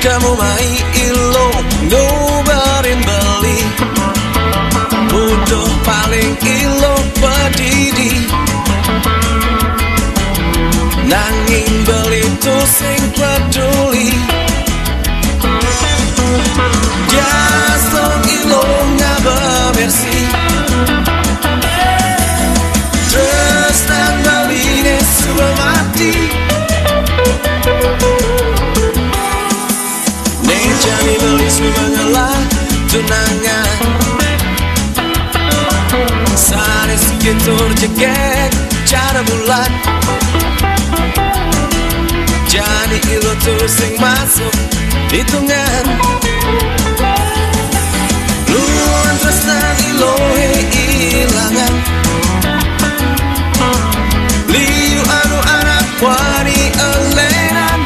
kamu mai ilo ngobarin beli bodoh paling ilo pedidi nanging beli tuh sing peduli jasong ilo ngaba mersi terus nang baline sudah mati Jani beli mengelah tunangan Sanes sekitar jegek cara bulat Jani ilo tuh sing masuk hitungan Luan tresnan ilo ilangan Liu anu anak wani eleran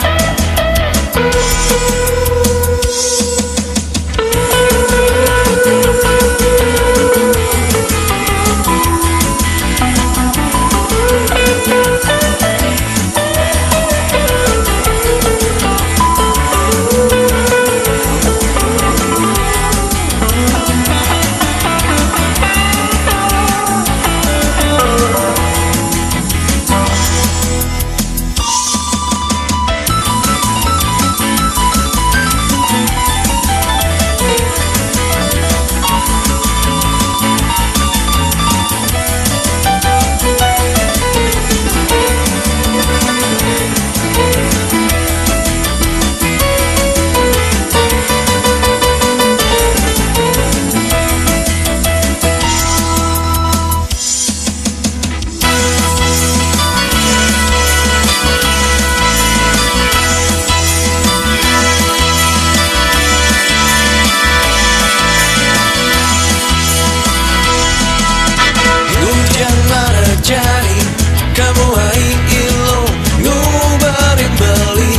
kamu hai ilo ngobarin beli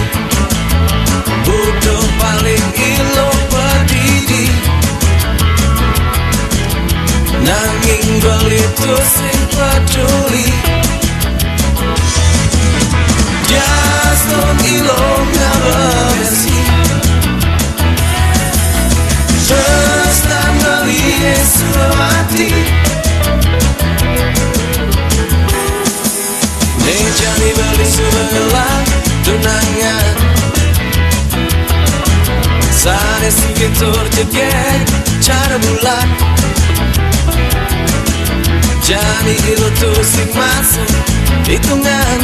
bodoh paling ilo pedidi nanging beli tuh sing peduli jasong ilo ngaba mersi terus nang baline sudah mati Jani beli sebelah tunangan Sanes sekitar jegek cara bulat Jani ilo tuh sing masuk hitungan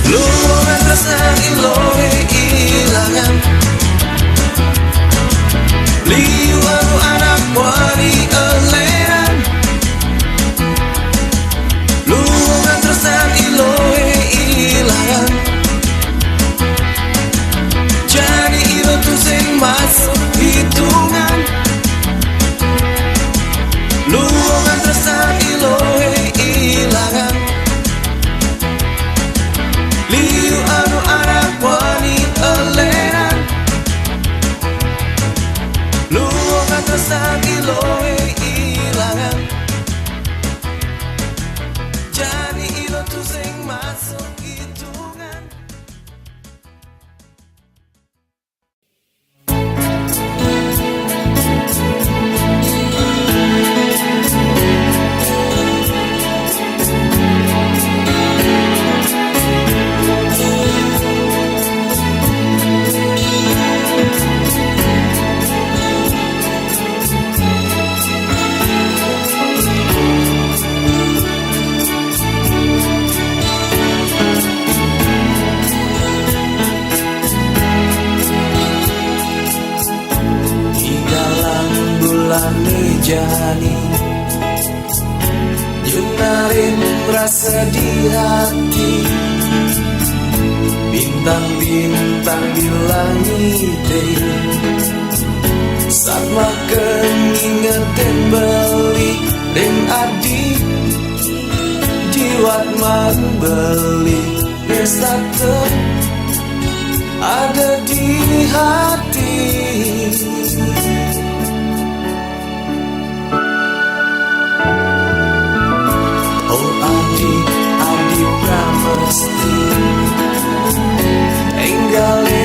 Luan tresnan ilo ilangan Liu anu anak wani eleran Luan tresnan ilo ilangan Jadi ilo tuh sing masuk hitungan Luan tresnan ilo ilangan Liu anu anak wani eleran Luan tresnan ilo ilangan Jani ilo tuh sing masuk hitungan Jani nyunarin rasa di hati bintang-bintang di langit saat makan ingetin beli dan adik jiwat man beli pesta ada di hati Adi Pramesti Enggal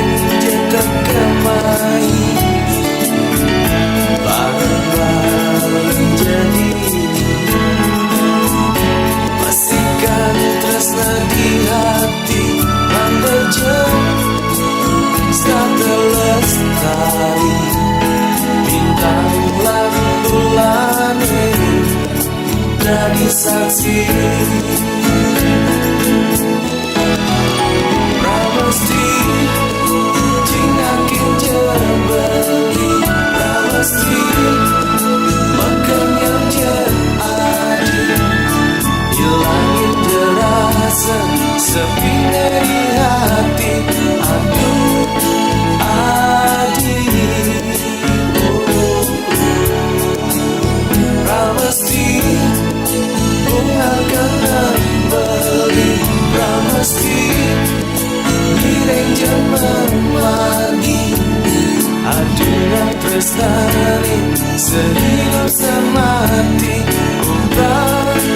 jadi saksi. Pramesti jingakin jembeli, pramesti makan yang jadi, hilangin terasa sepi dari hati. Aduh adik, pramesti bunga akan beli, pramesti mireng jaman lagi. Aduh tresnani sehidup semati, pramesti.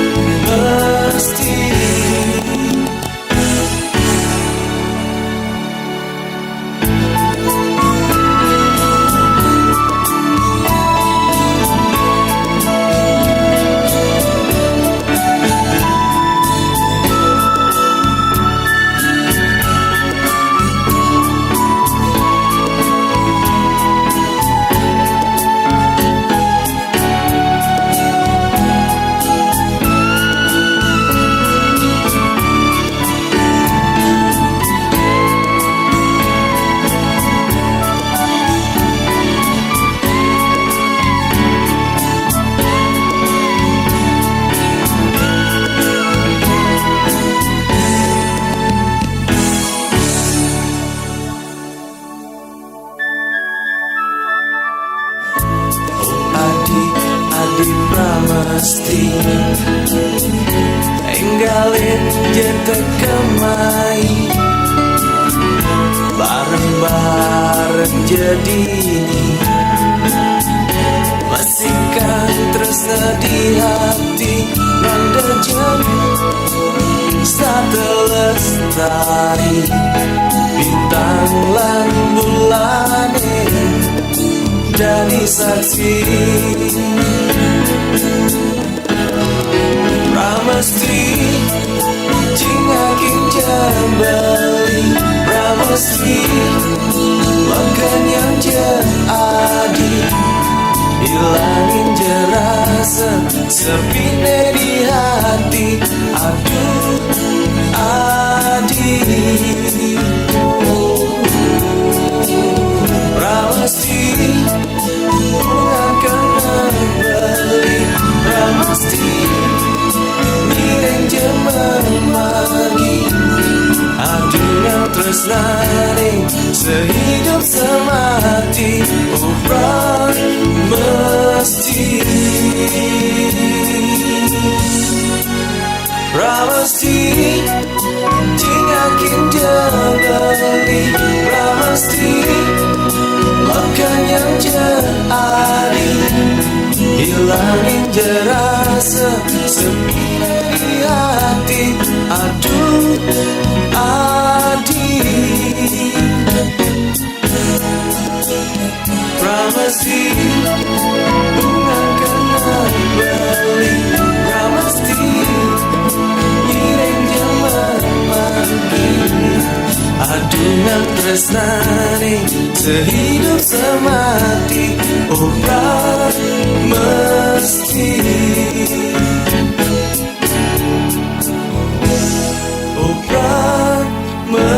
Adik pramesti enggalin jentek kemai, bareng-bareng jadi masihkan tresna di hati. Randa jam satu lestari, bintang lan bulane jadi saksi. Pramesti jingakin jembeli, pramesti makan yang jadi, hilangin jerasa sepi di hati. Aduh adik, pramesti akan beli, pramesti mireng jaman lagi. Aduh tresnani sehidup semati, oh pramesti. Pramesti jingakin jembeli, pramesti makan yang jadi, hilangin jerasa sepi dari hati. Aduh adik, pramesti bunga kena beli, pramesti mireng jaman lagi. Aduh tresnani sehidup semati, oh pramesti, oh pramesti.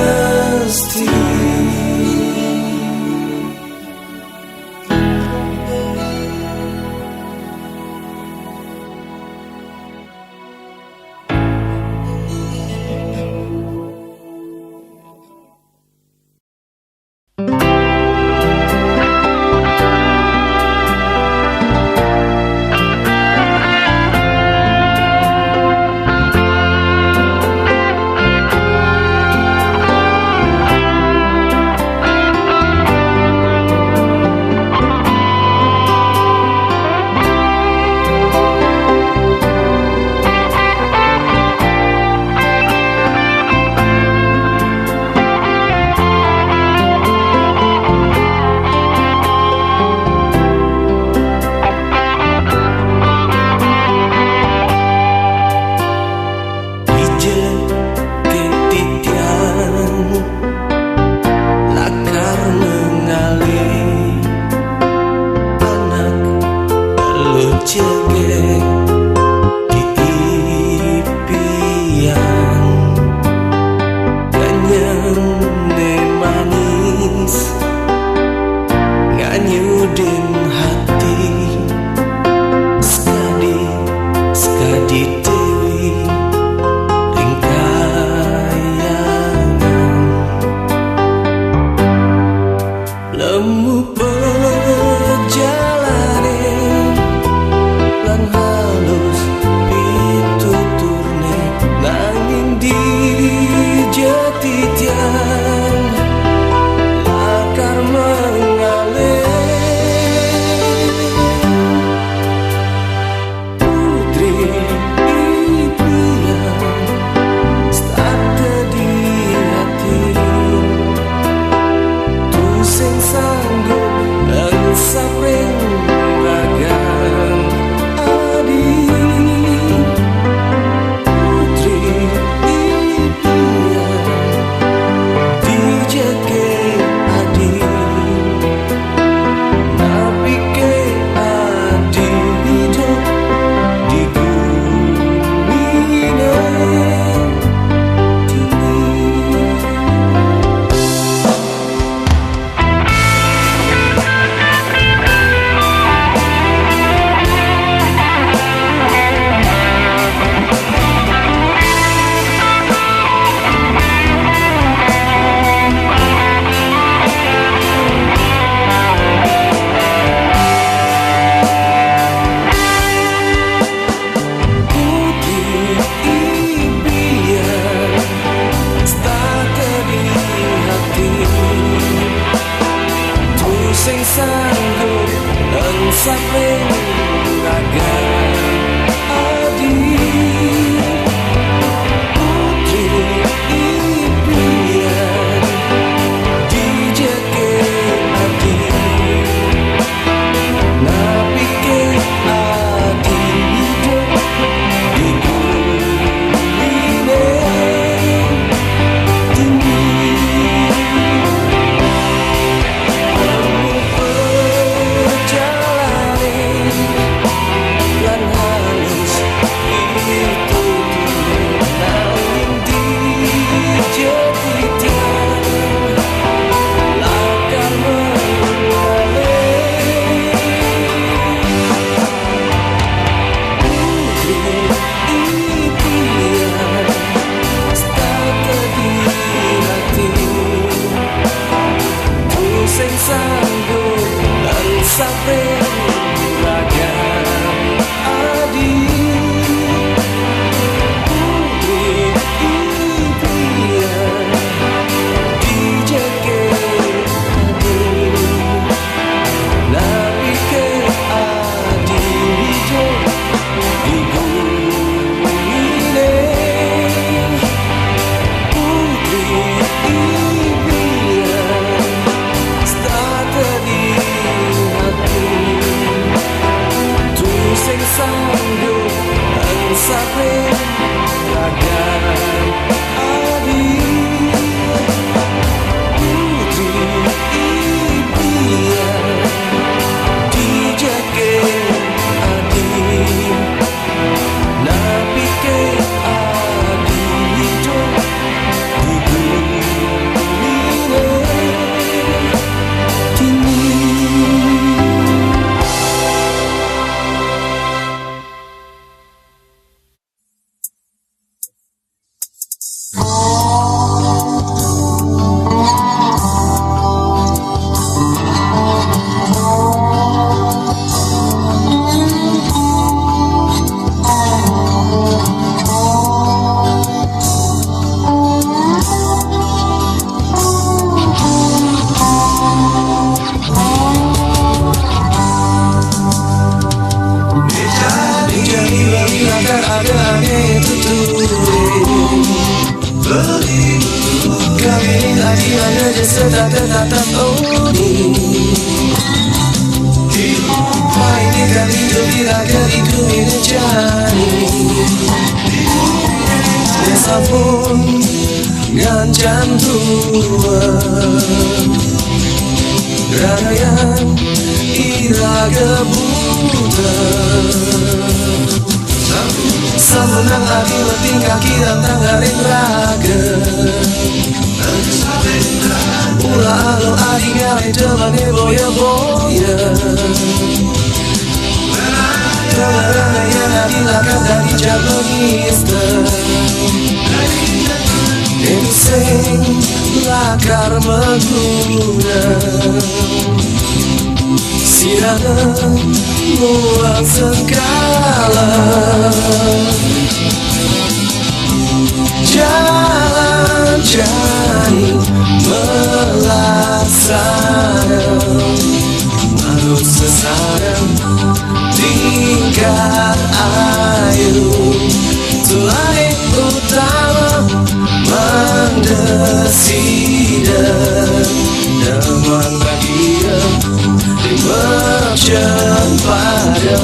Adi Dewi ringkayangan lemu perjalane lan halus pituturne nanging di jatitian lakar mengalir putri impian starter di hati tu sing sanggup dan sapring ragan adi putri impian dijake adi napike adi hidup di bumi sing sanggup dan sapring ragan adi putri impian dijake adi napike adi hidup di bumi sing sanggup dan sapring ragan adi putri impian dijake adi napike adi hidup di bumi putri impian sing sanggup dan sapring ragan adi putri impian dijake adi napike adi hidup di bumi sedang tertatap oni Maini kali bila kali ku mencari Desa pun ngancam tua Radayan iraga buta Samunang lagi bertingkah kirang tanggarin raga Ula alo adiga edamane boya boya Terlarang yang adilakkan dari jaga gangster itu sing lakar mengguna sirana muang segala jalan jani melaksana manut sesana tingkat ayu tulai utama mandesida deman bagia di merchant pada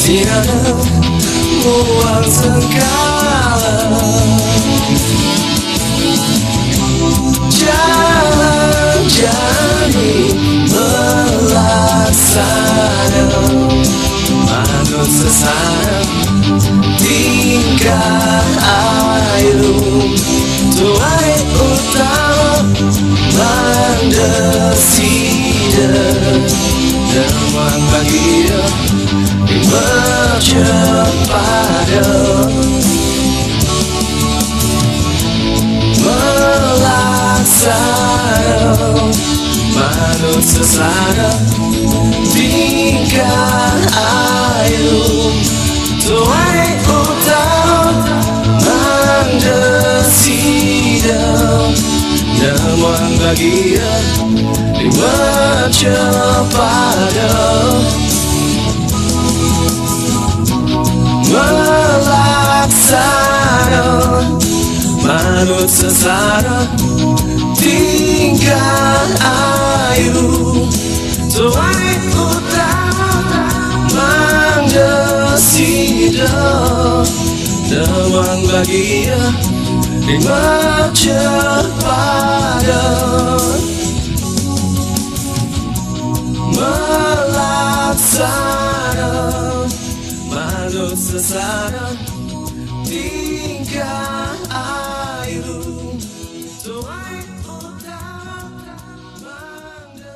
sirana muang segala jalan jani melaksana manut sesana tingkah ayu tuai utama mandesida deman bagia di merchant pada melaksana manut sesana tingkah ayu tuai utama mandesida deman bagia di merchant pada melaksana manut sesana tingkah ayu tuai utama mandesida deman bagia di merchant pada melaksana manut sesana tingkah ayu tuai utama mandesida.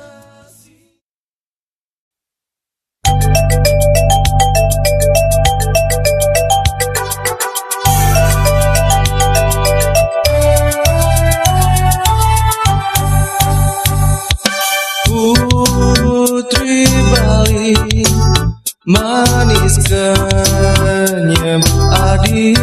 Putri Bali manis kenyam adi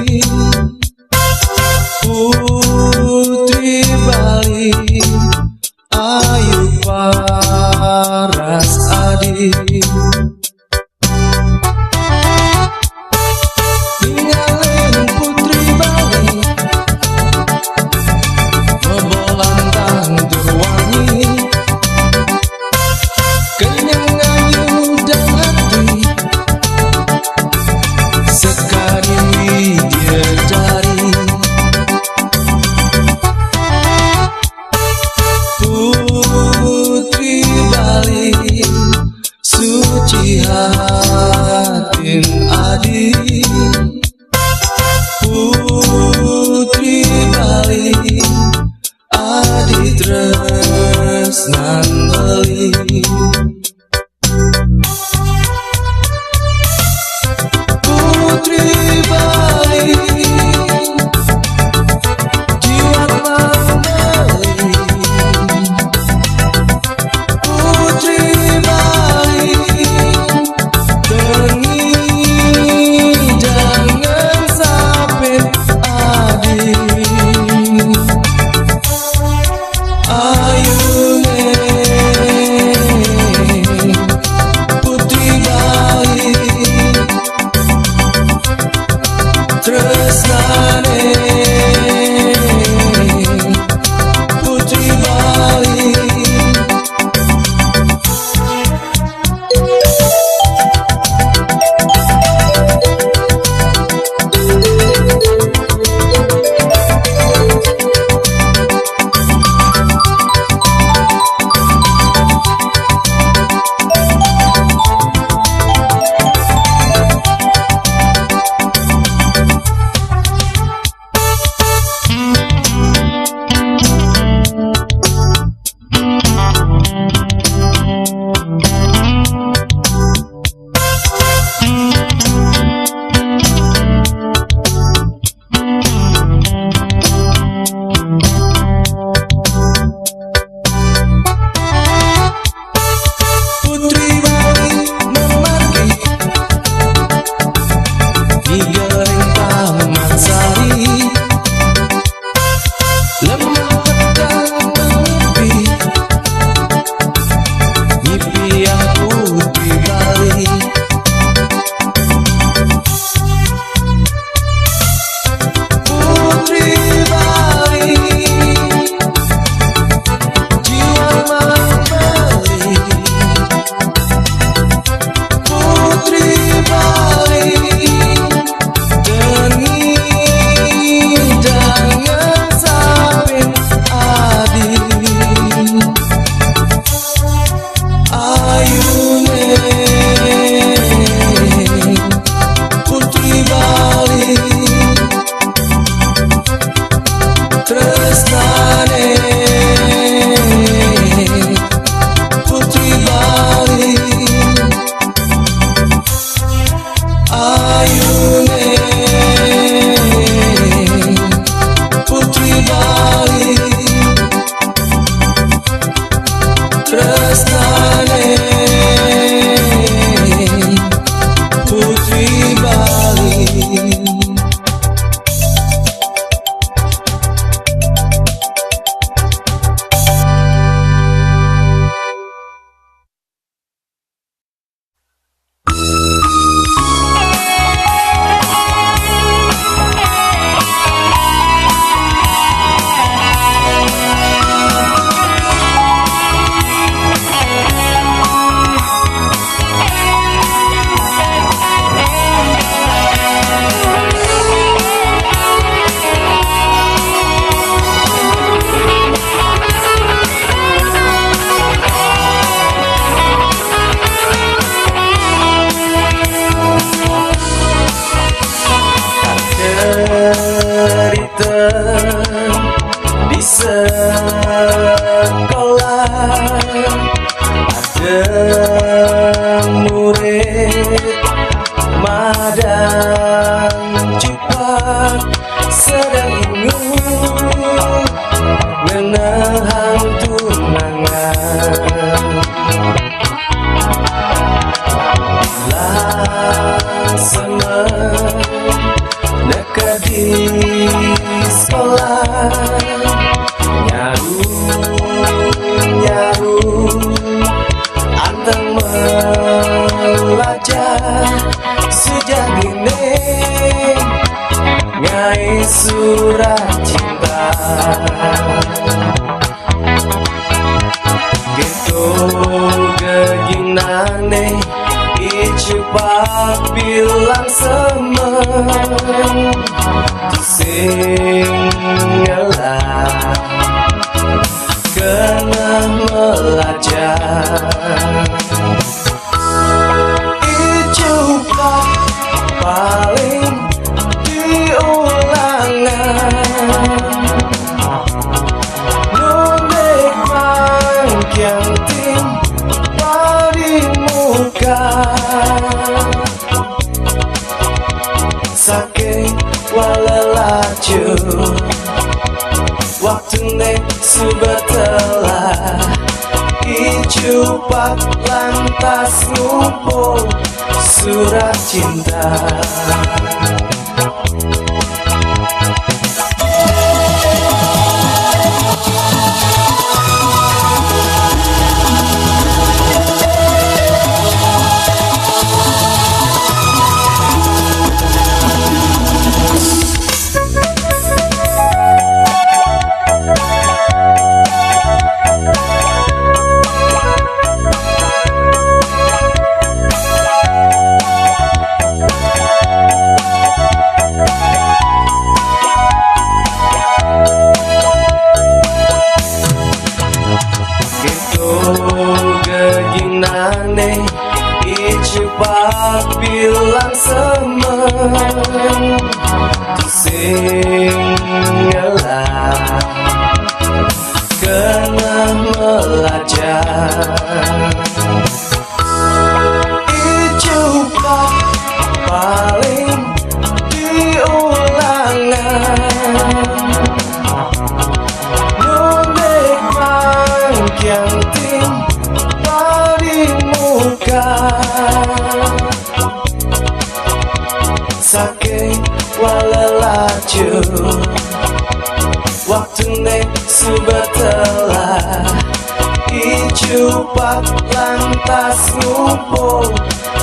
tresnane Putri Bali. Di sekolah ada murid madang cepat sedang ingin menahan tunangan. Langsung dekat di sekolah nyaru anteng belajar sejak dini ngai surat cinta gitu keginane cepat bilang semen sing ngelah kena belajar icoba paling diulangan nundek mangkiang tim padi muka saking walalaju waktune subatelah ijupat lantas ngumpul surat cinta. sing ngelah kena belajar ijupak paling diulangan nunik mangkyang tim di muka saking walalaju waktune subatela ijupak lantas ngumpul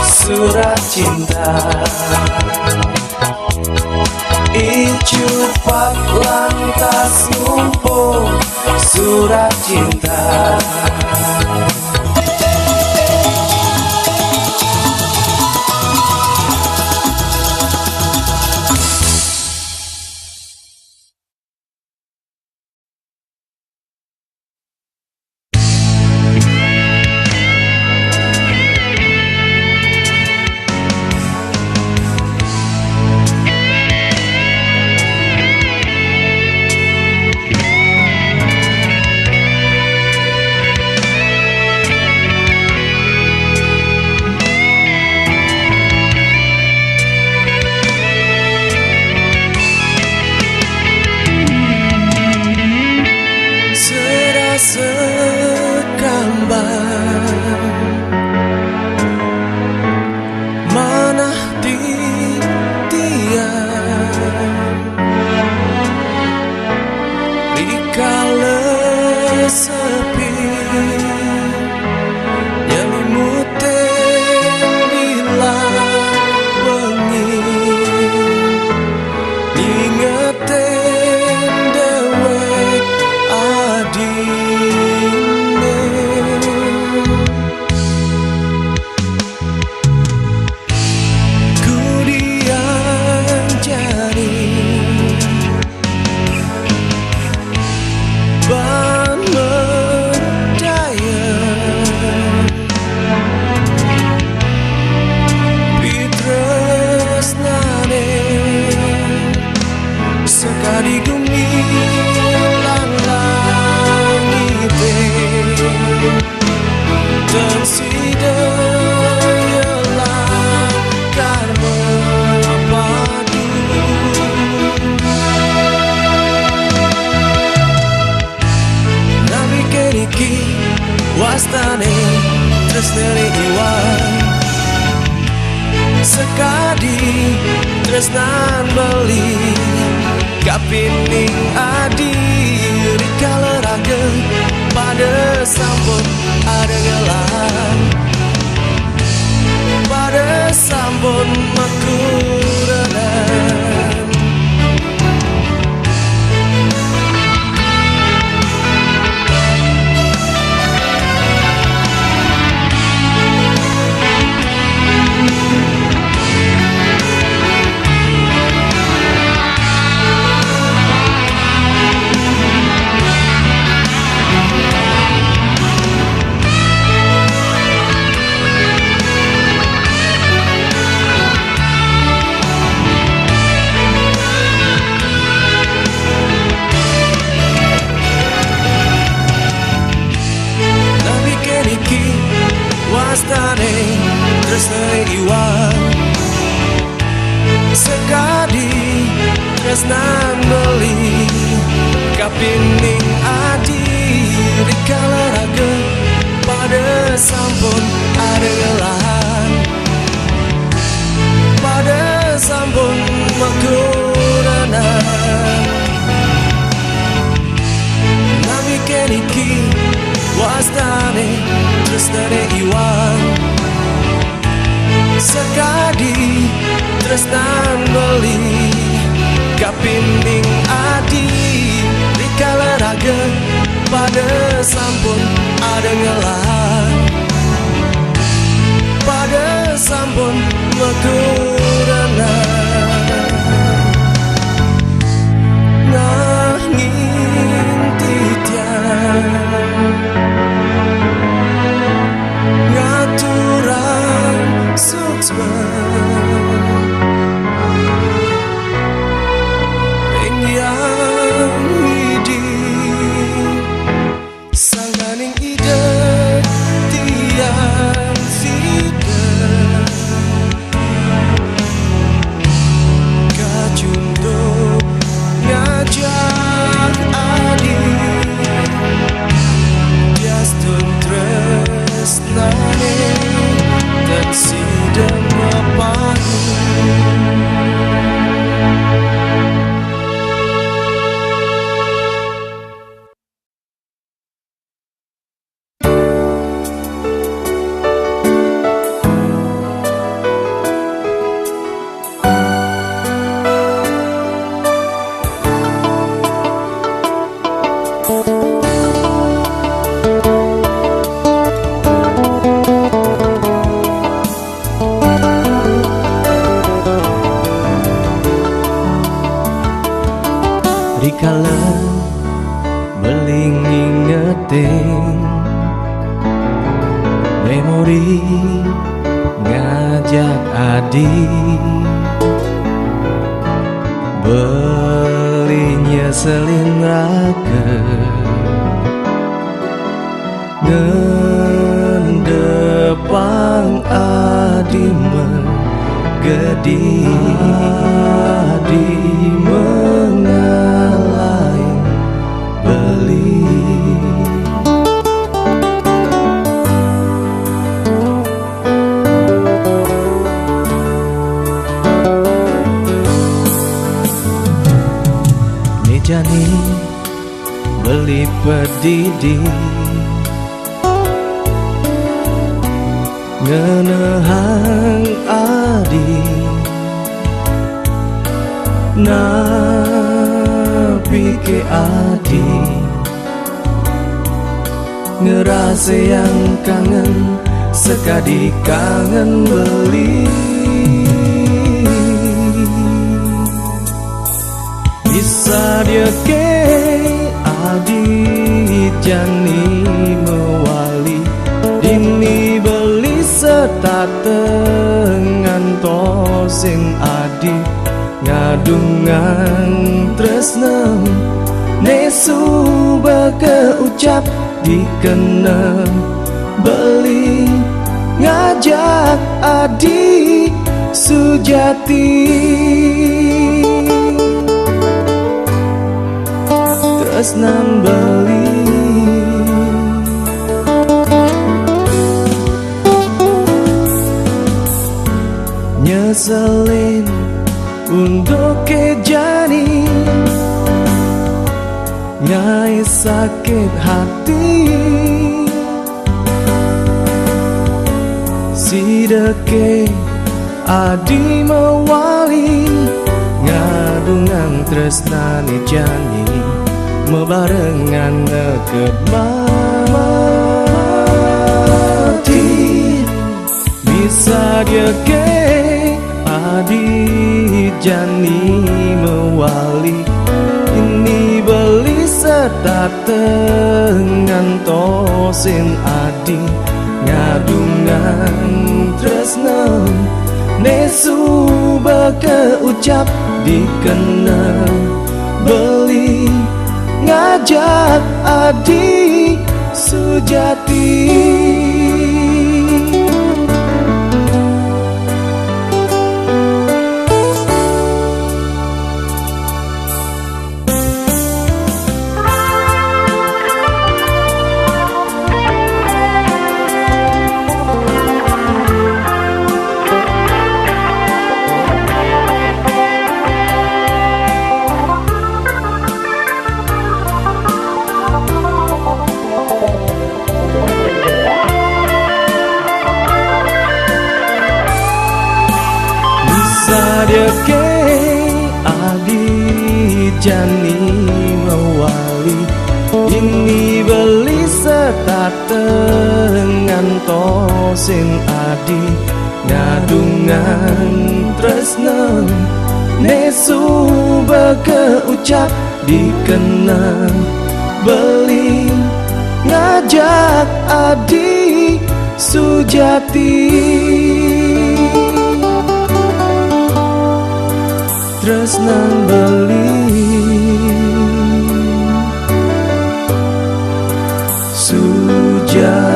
surat cinta ijupak lantas ngumpul surat cinta. Wastane tresnane iwan sekadi tresnan beli kapining adi rikala raga pada sampun ada ngelan pada sampun makuranan wastane tresnane iwan sekadi tresnan beli kapining adi rikala raga pada sampun ada ngelan pada sampun makuranan nami keniki wastane tresnane iwan sekadi tresnan beli kapining adi rikala raga pada sampun ada ngelan pada sampun makuranan nanging titian ngaturan suksma Dikala beling ngingetin memori ngajak adik belinya selin rake ngendepang adi menggedi adi mengalai beli mejani beli pedidi ngenehang adi napi ke adi ngerasa yang kangen sekadi kangen beli bisa dia ke adi jani mewali dini beli serta tengan tosin adi ngadungan tresnem nesu bakeucap dikena beli ngajak adi sujati tresnan beli nyeselin untuk kejani nyai sakit hati si deke adi mewali ngadungan tresnani jani mebarengan neket mati bisa dia ke adi jani mewali ini beli serta tengan tosin adi ngadungan tresnem nesu bakeucap dikena beli ngajak adi sujati dia ke adi jani mewali ini beli serta tengan tosin adi ngadungan tresnem nesu bakeucap dikena beli ngajak adi sujati tresnan beli sujati.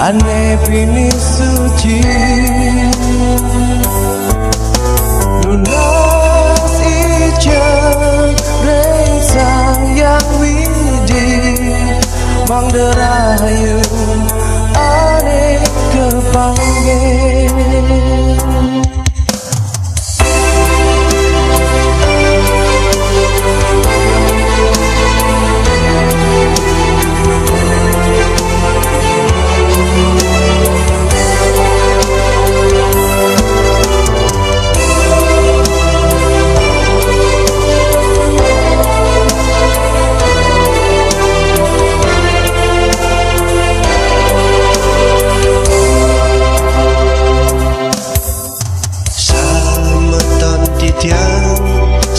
ane pini suci lunas ijo rengsang yang widi mangderayu ane kepanggil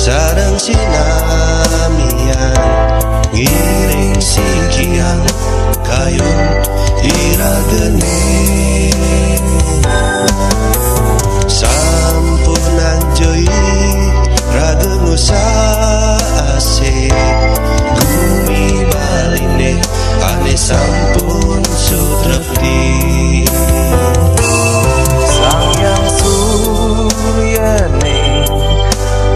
sarang sinamian ngiring singkian kayun iragene sampun anjoi rageng ase gumi baline ane sampun sutrepti sang yang suryane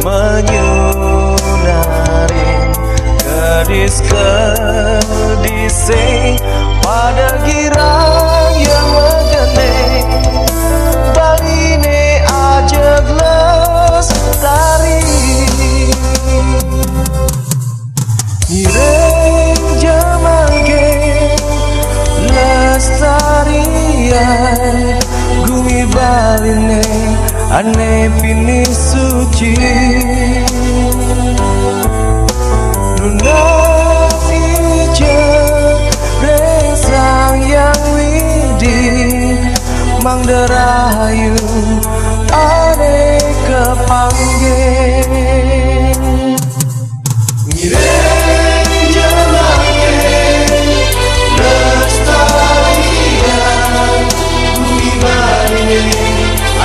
menyunarin kedis-kedising pada girang yang mengenai baline aja lestari nireng jamangge lestarian gumi baline ane pini suci lunas ijo rengsang yang widi mangderayu ane kepanggil ngireng jamangke lestarian bumi baline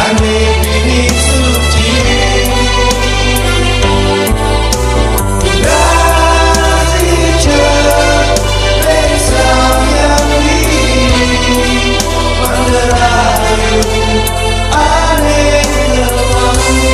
ane pini suci lunas ijo rengsang yang widi mangderayu ane kepanggil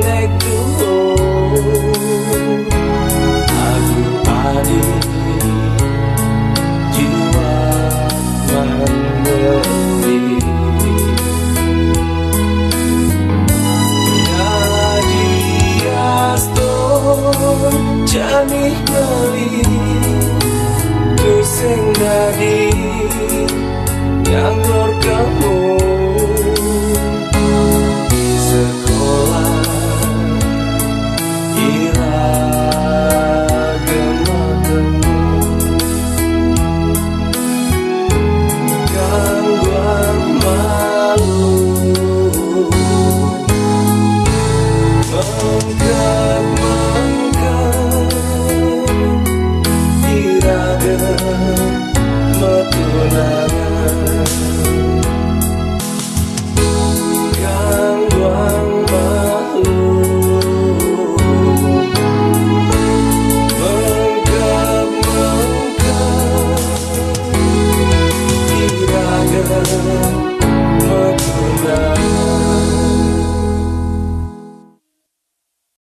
nek duhur aku adik jiwa mandiri jadi astor jani beli tusing dadi yang kamu sekolah iragam gangguan malu mengkat iragam metunangan